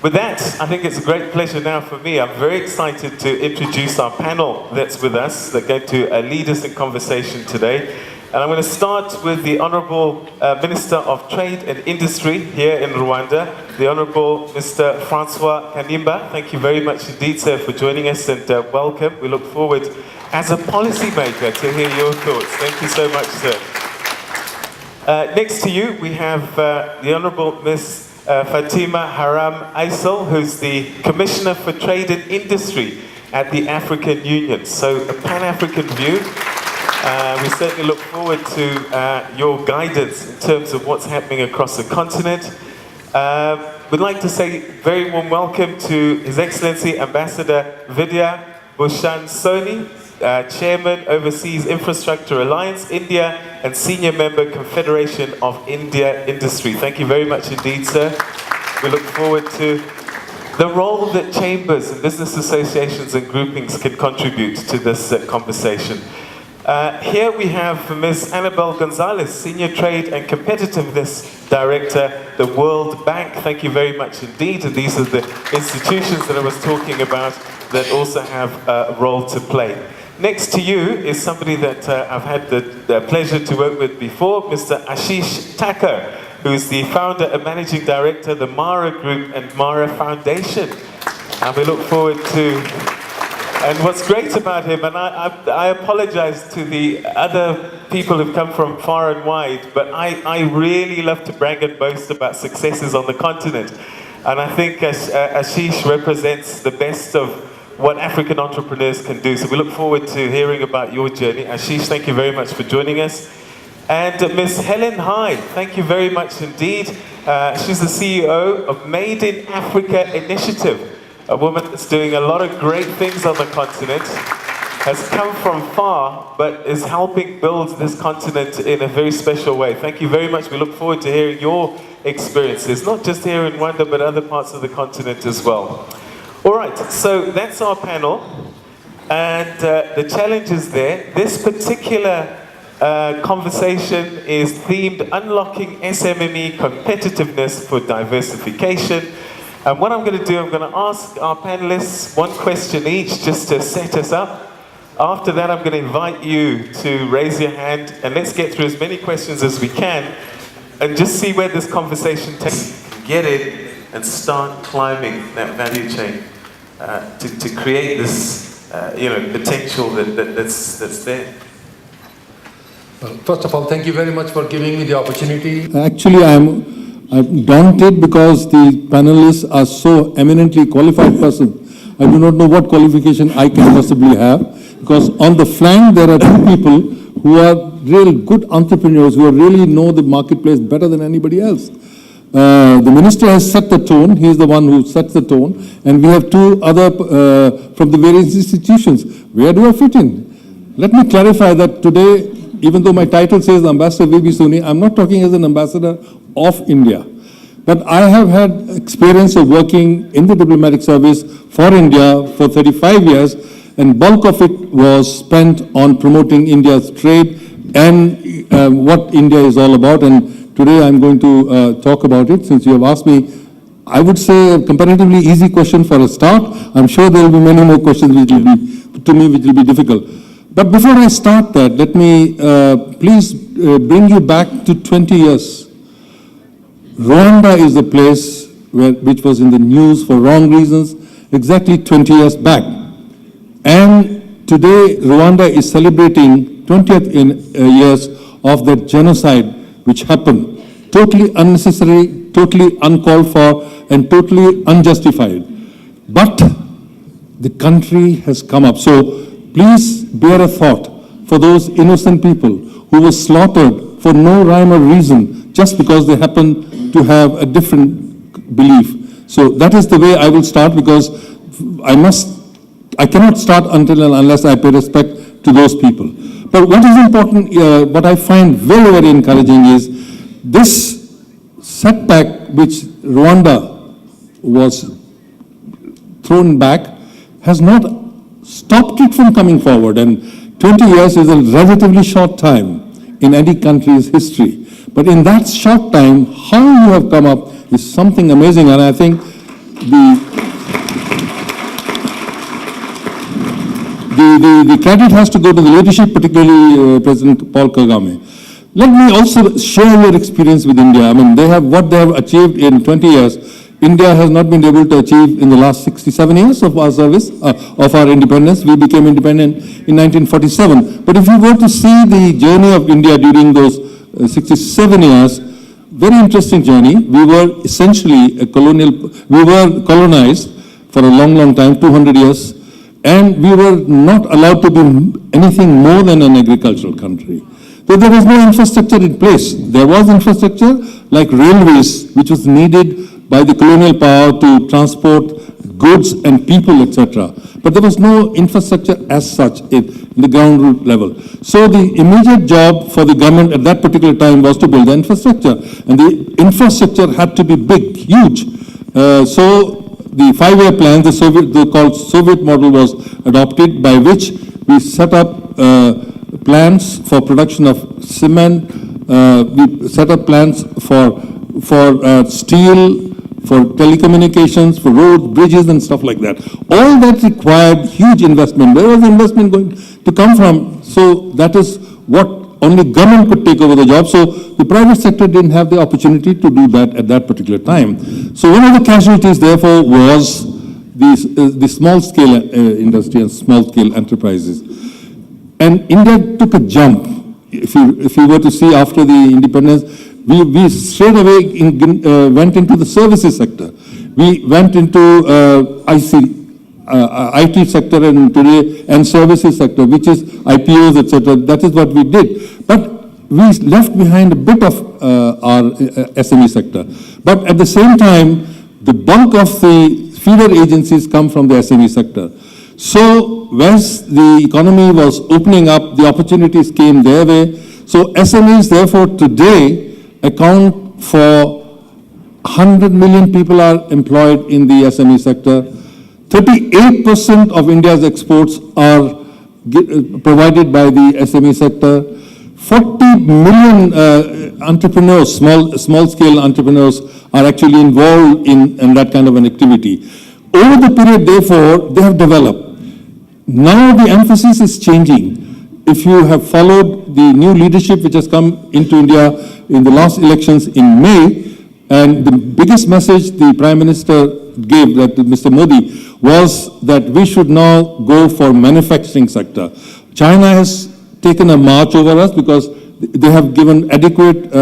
With that, I think it's a great pleasure now for me. I'm very excited to introduce our panel that's with us, that going to lead us in conversation today. And I'm going to start with the Honourable Minister of Trade and Industry here in Rwanda, the Honourable Mr. Francois Kanimba. Thank you very much indeed, sir, for joining us, and welcome. We look forward, as a policymaker, to hear your thoughts. Thank you so much, sir. Next to you, we have the Honourable Ms. Fatima Haram Aysel, who's the Commissioner for Trade and Industry at the African Union. So a Pan-African view. We certainly look forward to your guidance in terms of what's happening across the continent. We'd like to say very warm welcome to His Excellency Ambassador Vidya Bhushan Soni, Chairman, Overseas Infrastructure Alliance, India, and Senior Member, Confederation of India Industry. Thank you very much indeed, sir. We look forward to the role that chambers and business associations and groupings can contribute to this conversation. Here we have Ms. Annabelle Gonzalez, Senior Trade and Competitiveness Director, the World Bank. Thank you very much indeed. And these are the institutions that I was talking about that also have a role to play. Next to you is somebody that I've had the pleasure to work with before, Mr. Ashish Thakur, who is the founder and managing director of the Mara Group and Mara Foundation. And we look forward to... And what's great about him, and I apologize to the other people who've come from far and wide, but I really love to brag and boast about successes on the continent. And I think Ashish represents the best of what African entrepreneurs can do. So we look forward to hearing about your journey. Ashish, thank you very much for joining us. And Ms. Helen Hyde, thank you very much indeed. She's the CEO of Made in Africa Initiative, a woman that's doing a lot of great things on the continent, has come from far, but is helping build this continent in a very special way. Thank you very much. We look forward to hearing your experiences, not just here in Rwanda, but other parts of the continent as well. All right, so that's our panel, and the challenge is there. This particular conversation is themed Unlocking SMME Competitiveness for Diversification. And what I'm going to do, I'm going to ask our panelists one question each just to set us up. After that, I'm going to invite you to raise your hand, and let's get through as many questions as we can and just see where this conversation takes. Get in and start climbing that value chain to create this potential that's there. Well, first of all, thank you very much for giving me the opportunity. Actually, I'm daunted because the panelists are so eminently qualified persons. I do not know what qualification I can possibly have, because on the flank there are two people who are real good entrepreneurs who really know the marketplace better than anybody else. The minister has set the tone. He is the one who sets the tone, and we have two other from the various institutions. Where do I fit in? Let me clarify that today, even though my title says Ambassador V.B. Soni, I'm not talking as an ambassador of India. But I have had experience of working in the diplomatic service for India for 35 years, and bulk of it was spent on promoting India's trade and what India is all about. And today I'm going to talk about it. Since you have asked me, I would say a comparatively easy question for a start. I'm sure there will be many more questions which will be difficult. But before I start that, let me please bring you back to 20 years. Rwanda is the place which was in the news for wrong reasons exactly 20 years back. And today, Rwanda is celebrating 20th years of that genocide which happened. Totally unnecessary, totally uncalled for, and totally unjustified. But the country has come up. So please bear a thought for those innocent people who were slaughtered for no rhyme or reason just because they happen to have a different belief. So that is the way I will start, because I cannot start until and unless I pay respect to those people. But what is important, what I find very, very encouraging is this setback which Rwanda was thrown back has not stopped it from coming forward. And 20 years is a relatively short time in any country's history. But in that short time, how you have come up is something amazing. And I think the credit has to go to the leadership, particularly President Paul Kagame. Let me also share your experience with India. I mean, what they have achieved in 20 years, India has not been able to achieve in the last 67 years of our service, of our independence. We became independent in 1947. But if you were to see the journey of India during those 67 years, very interesting journey. We were essentially we were colonized for a long, long time, 200 years, and we were not allowed to be anything more than an agricultural country. So there was no infrastructure in place. There was infrastructure like railways, which was needed by the colonial power to transport goods and people, etc. But there was no infrastructure as such in the ground root level. So the immediate job for the government at that particular time was to build the infrastructure. And the infrastructure had to be big, huge. So the 5-year plan, the called Soviet model, was adopted, by which we set up plans for production of cement, we set up plans for steel, for telecommunications, for roads, bridges, and stuff like that. All that required huge investment. Where was the investment going to come from? So that is what only government could take over the job. So the private sector didn't have the opportunity to do that at that particular time. So one of the casualties, therefore, was the small-scale industry and small-scale enterprises. And India took a jump. If you were to see after the independence, we straight away went into the services sector. We went into IT sector and today and services sector, which is IPOs, etc. That is what we did. But we left behind a bit of our SME sector. But at the same time, the bulk of the feeder agencies come from the SME sector. So as the economy was opening up, the opportunities came their way. So SMEs, therefore, today account for 100 million people are employed in the SME sector. 38% of India's exports are provided by the SME sector. 40 million entrepreneurs, small-scale entrepreneurs, are actually involved in that kind of an activity. Over the period, therefore, they have developed. Now the emphasis is changing. If you have followed the new leadership which has come into India in the last elections in May, and the biggest message the Prime Minister gave, that Mr. Modi, was that we should now go for manufacturing sector. China has taken a march over us because they have given adequate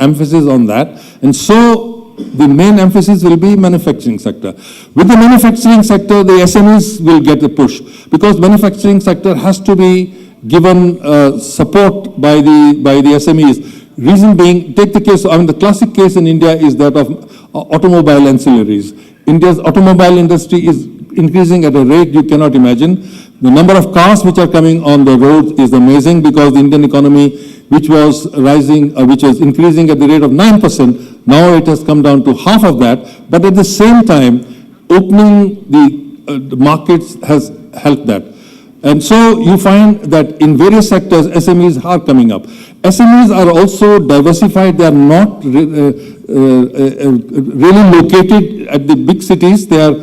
emphasis on that. And so the main emphasis will be manufacturing sector. With the manufacturing sector, the SMEs will get the push, because manufacturing sector has to be given support by the SMEs. Reason being, take the case, the classic case in India is that of automobile ancillaries. India's automobile industry is increasing at a rate you cannot imagine. The number of cars which are coming on the roads is amazing, because the Indian economy, which was rising, which was increasing at the rate of 9%, now it has come down to half of that. But at the same time, opening the markets has helped that. And so you find that in various sectors, SMEs are coming up. SMEs are also diversified. They are not really located at the big cities. They are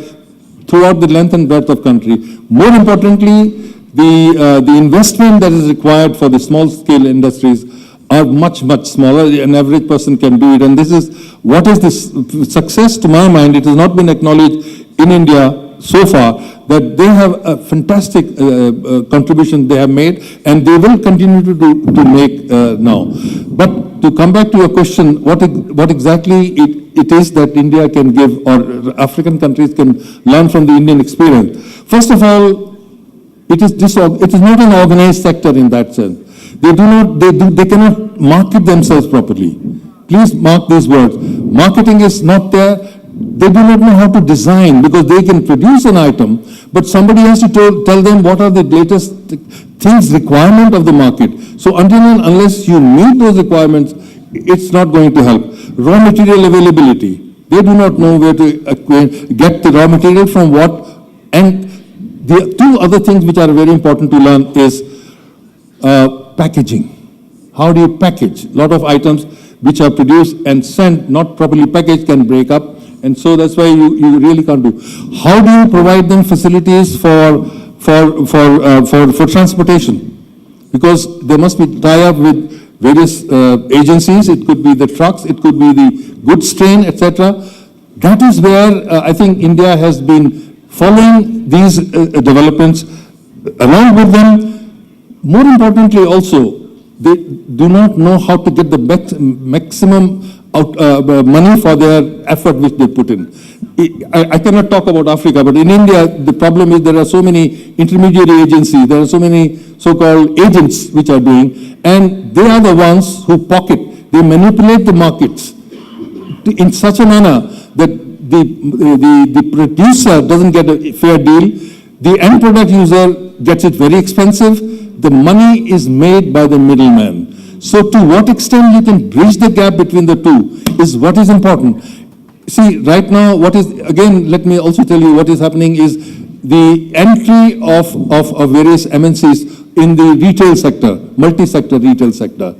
throughout the length and breadth of country. More importantly, the investment that is required for the small-scale industries are much, much smaller. An average person can do it. And this is what is this success, to my mind. It has not been acknowledged in India so far, that they have a fantastic contribution they have made, and they will continue to make now. But to come back to your question, what exactly it is that India can give, or African countries can learn from the Indian experience. First of all, it is not an organized sector in that sense. They cannot market themselves properly. Please mark these words. Marketing is not there. They do not know how to design, because they can produce an item, but somebody has to tell them what are the latest things, requirement of the market. So until and unless you meet those requirements, it's not going to help. Raw material availability. They do not know where to get the raw material from what. And the two other things which are very important to learn is packaging. How do you package? A lot of items which are produced and sent, not properly packaged, can break up And so that's why you really can't do. How do you provide them facilities for transportation? Because there must be tie-up with various agencies. It could be the trucks, it could be the goods train, etc. That is where I think India has been following these developments. Along with them, more importantly also, they do not know how to get the maximum money for their effort which they put in. I cannot talk about Africa, but in India, the problem is there are so many intermediary agencies, there are so many so-called agents which are doing, and they are the ones who pocket, they manipulate the markets in such a manner that the producer doesn't get a fair deal, the end product user gets it very expensive, the money is made by the middleman. So to what extent you can bridge the gap between the two is what is important. See, right now, again, let me also tell you what is happening is the entry of various MNCs in the retail sector, multi-sector retail sector.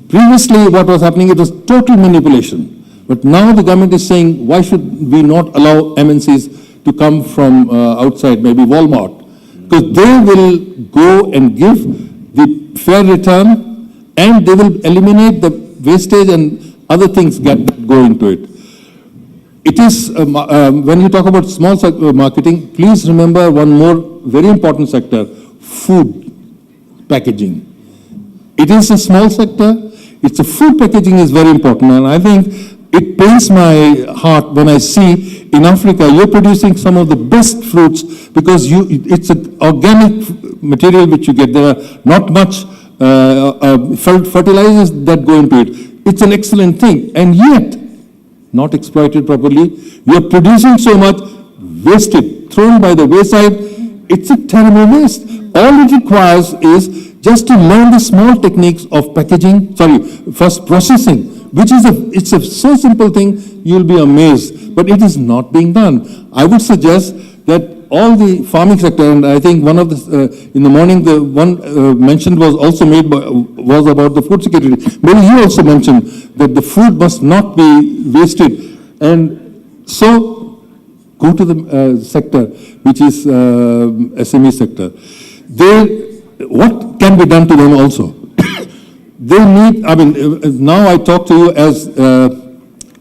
Previously, what was happening, it was total manipulation. But now the government is saying, why should we not allow MNCs to come from outside, maybe Walmart? Because they will go and give the fair return and they will eliminate the wastage and other things that go into it. It is, when you talk about small sector marketing, please remember one more very important sector, food packaging. It is a small sector, it's a food packaging is very important, and I think it pains my heart when I see in Africa, you're producing some of the best fruits because it's an organic material which you get. There are not much fertilizers that go into it. It's an excellent thing, and yet not exploited properly. You're producing so much, wasted, thrown by the wayside. It's a terrible waste. All it requires is just to learn the small techniques of packaging, first processing, which is it's a so simple thing, you'll be amazed. But it is not being done. I would suggest that all the farming sector, and I think one of the, in the morning, the one mentioned was also made was about the food security. Maybe you also mentioned that the food must not be wasted. And so, go to the sector, which is SME sector. What can be done to them also? They need, now I talk to you as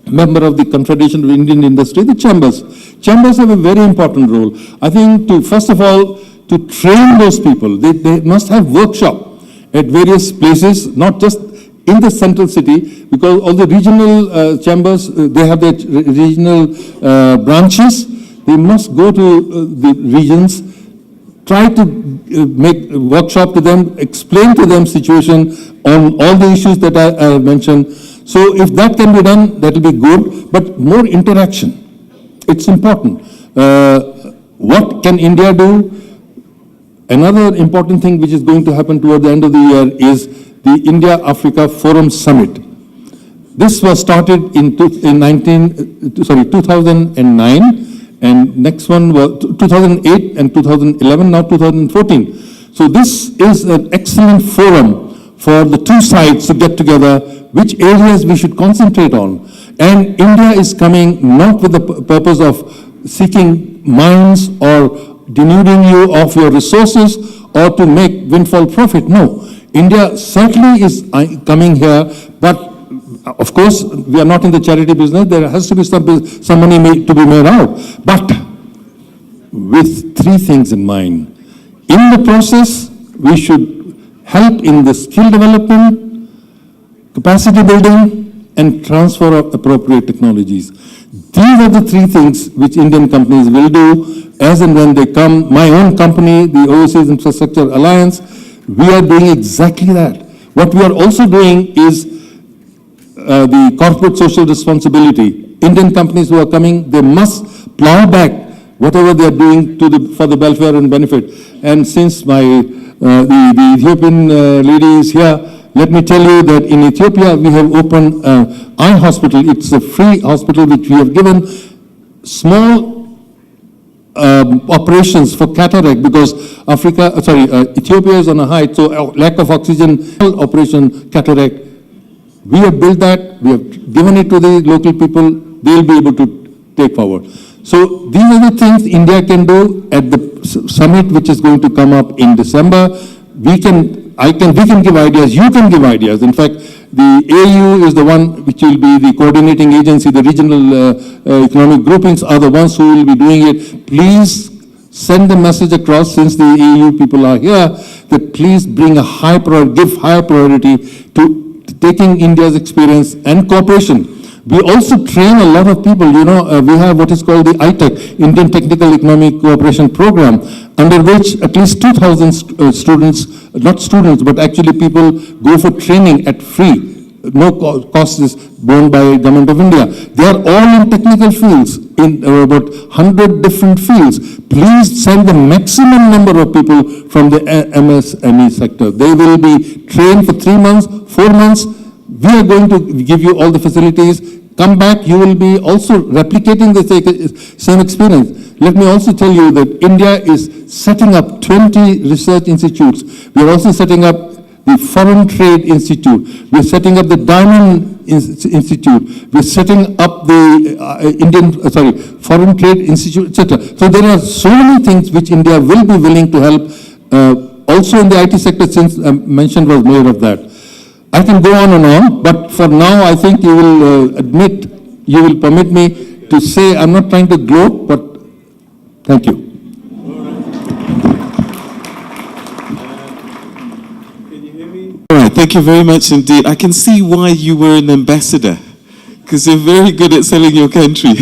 member of the Confederation of Indian Industry, the chambers. Chambers have a very important role. I think first of all, to train those people, they must have workshop at various places, not just in the central city, because all the regional chambers, they have their regional branches. They must go to the regions, try to make a workshop to them, explain to them situation on all the issues that I have mentioned. So if that can be done, that will be good, but more interaction. It's important. What can India do? Another important thing which is going to happen toward the end of the year is the India-Africa Forum Summit. This was started in 2009, and next one was 2008 and 2011, now 2014. So this is an excellent forum for the two sides to get together, which areas we should concentrate on. And India is coming not with the purpose of seeking mines or denuding you of your resources or to make windfall profit. No, India certainly is coming here, but of course, we are not in the charity business. There has to be some money to be made out. But with three things in mind. In the process, we should help in the skill development, capacity building, and transfer of appropriate technologies. These are the three things which Indian companies will do as and when they come. My own company, the Overseas Infrastructure Alliance, we are doing exactly that. What we are also doing is the corporate social responsibility. Indian companies who are coming, they must plow back whatever they are doing for the welfare and benefit. And since the Ethiopian lady is here, let me tell you that in Ethiopia we have opened eye hospital. It's a free hospital which we have given small operations for cataract because Ethiopia is on a height, so lack of oxygen, operation cataract. We have built that, we have given it to the local people, they'll be able to take forward. So these are the things India can do at the summit which is going to come up in December. We can give ideas, you can give ideas. In fact, the AU is the one which will be the coordinating agency, the regional economic groupings are the ones who will be doing it. Please send the message across, since the AU people are here, that please bring give higher priority to taking India's experience and cooperation. We also train a lot of people, we have what is called the ITEC, Indian Technical Economic Cooperation Program, under which at least 2,000 students, not students, but actually people go for training at free. No cost is borne by Government of India. They are all in technical fields, in about 100 different fields. Please send the maximum number of people from the MSME sector. They will be trained for 3 months, 4 months. We are going to give you all the facilities. Come back, you will be also replicating the same experience. Let me also tell you that India is setting up 20 research institutes. We are also setting up the Foreign Trade Institute. We are setting up the Diamond Institute. We are setting up the Foreign Trade Institute, etc. So there are so many things which India will be willing to help. Also in the IT sector, since mention was made of that. I can go on and on, but for now, I think you will permit me to say, I'm not trying to gloat, but thank you. All right, thank you very much indeed. I can see why you were an ambassador, because you're very good at selling your country.